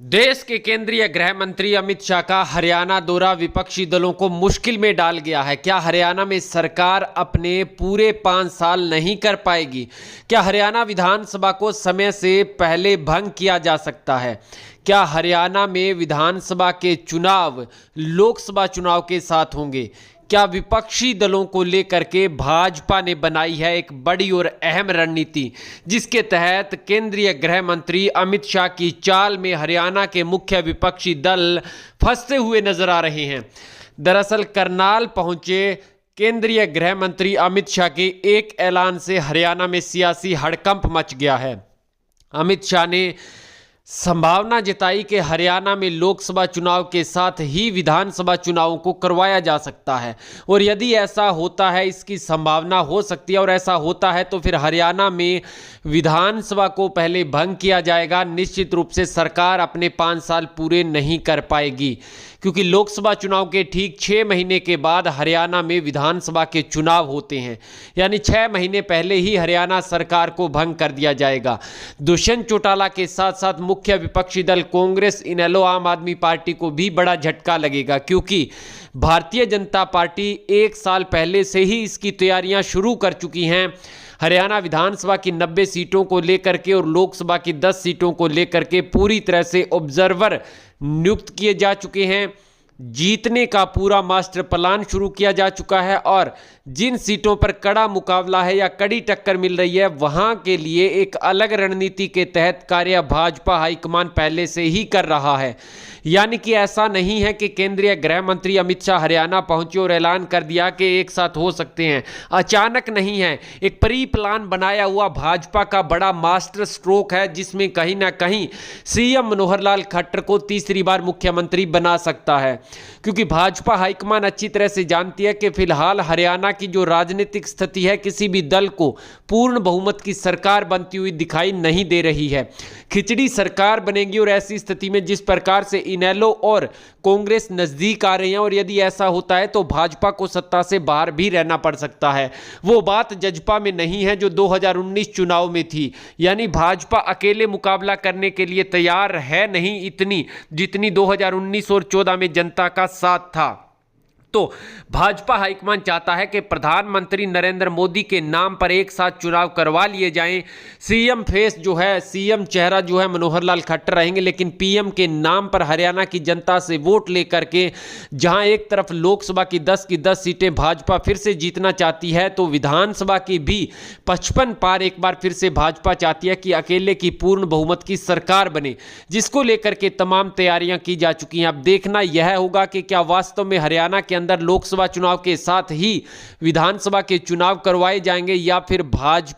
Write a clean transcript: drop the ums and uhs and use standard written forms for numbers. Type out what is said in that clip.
देश के केंद्रीय गृह मंत्री अमित शाह का हरियाणा दौरा विपक्षी दलों को मुश्किल में डाल गया है। क्या हरियाणा में सरकार अपने पूरे 5 साल नहीं कर पाएगी? क्या हरियाणा विधानसभा को समय से पहले भंग किया जा सकता है? क्या हरियाणा में विधानसभा के चुनाव लोकसभा चुनाव के साथ होंगे? क्या विपक्षी दलों को लेकर के भाजपा ने बनाई है एक बड़ी और अहम रणनीति, जिसके तहत केंद्रीय गृह मंत्री अमित शाह की चाल में हरियाणा के मुख्य विपक्षी दल फंसते हुए नजर आ रहे हैं। दरअसल करनाल पहुंचे केंद्रीय गृह मंत्री अमित शाह के एक ऐलान से हरियाणा में सियासी हड़कंप मच गया है। अमित शाह ने संभावना जताई कि हरियाणा में लोकसभा चुनाव के साथ ही विधानसभा चुनावों को करवाया जा सकता है, और यदि ऐसा होता है, इसकी संभावना हो सकती है और ऐसा होता है तो फिर हरियाणा में विधानसभा को पहले भंग किया जाएगा। निश्चित रूप से सरकार अपने 5 साल पूरे नहीं कर पाएगी, क्योंकि लोकसभा चुनाव के ठीक 6 महीने के बाद हरियाणा में विधानसभा के चुनाव होते हैं, यानी 6 महीने पहले ही हरियाणा सरकार को भंग कर दिया जाएगा। दुष्यंत चौटाला के साथ साथ मुख्य विपक्षी दल कांग्रेस, इनेलो, आम आदमी पार्टी को भी बड़ा झटका लगेगा, क्योंकि भारतीय जनता पार्टी 1 साल पहले से ही इसकी तैयारियां शुरू कर चुकी हैं। हरियाणा विधानसभा की 90 सीटों को लेकर के और लोकसभा की 10 सीटों को लेकर के पूरी तरह से ऑब्जर्वर नियुक्त किए जा चुके हैं। जीतने का पूरा मास्टर प्लान शुरू किया जा चुका है, और जिन सीटों पर कड़ा मुकाबला है या कड़ी टक्कर मिल रही है, वहां के लिए एक अलग रणनीति के तहत कार्य भाजपा हाईकमान पहले से ही कर रहा है। यानी कि ऐसा नहीं है कि केंद्रीय गृह मंत्री अमित शाह हरियाणा पहुंचे और ऐलान कर दिया कि एक साथ हो सकते हैं। अचानक नहीं है, एक प्री प्लान बनाया हुआ भाजपा का बड़ा मास्टर स्ट्रोक है, जिसमें कहीं ना कहीं सीएम मनोहर लाल खट्टर को तीसरी बार मुख्यमंत्री बना सकता है, क्योंकि भाजपा हाईकमान अच्छी तरह से जानती है कि फिलहाल हरियाणा की जो राजनीतिक स्थिति है, किसी भी दल को पूर्ण बहुमत की सरकार बनती हुई दिखाई नहीं दे रही है। खिचड़ी सरकार बनेगी, और ऐसी स्थिति में जिस प्रकार से इनेलो और कांग्रेस नजदीक आ रही हैं, और यदि ऐसा होता है तो भाजपा को सत्ता से बाहर भी रहना पड़ सकता है। वो बात जजपा में नहीं है जो 2019 चुनाव में थी, यानी भाजपा अकेले मुकाबला करने के लिए तैयार है नहीं इतनी, जितनी 2019 और 14 में जनता का साथ था। तो भाजपा हाईकमान चाहता है कि प्रधानमंत्री नरेंद्र मोदी के नाम पर एक साथ चुनाव करवा लिए जाएं। सीएम फेस जो है, सीएम चेहरा जो है मनोहर लाल खट्टर रहेंगे, लेकिन पीएम के नाम पर हरियाणा की जनता से वोट लेकर के जहां एक तरफ लोकसभा की 10 सीटें भाजपा फिर से जीतना चाहती है, तो विधानसभा की भी 55 पार एक बार फिर से भाजपा चाहती है कि अकेले की पूर्ण बहुमत की सरकार बने, जिसको लेकर के तमाम तैयारियां की जा चुकी हैं। अब देखना यह होगा कि क्या वास्तव में हरियाणा के अंदर लोकसभा चुनाव के साथ ही विधानसभा के चुनाव करवाए जाएंगे, या फिर भाजपा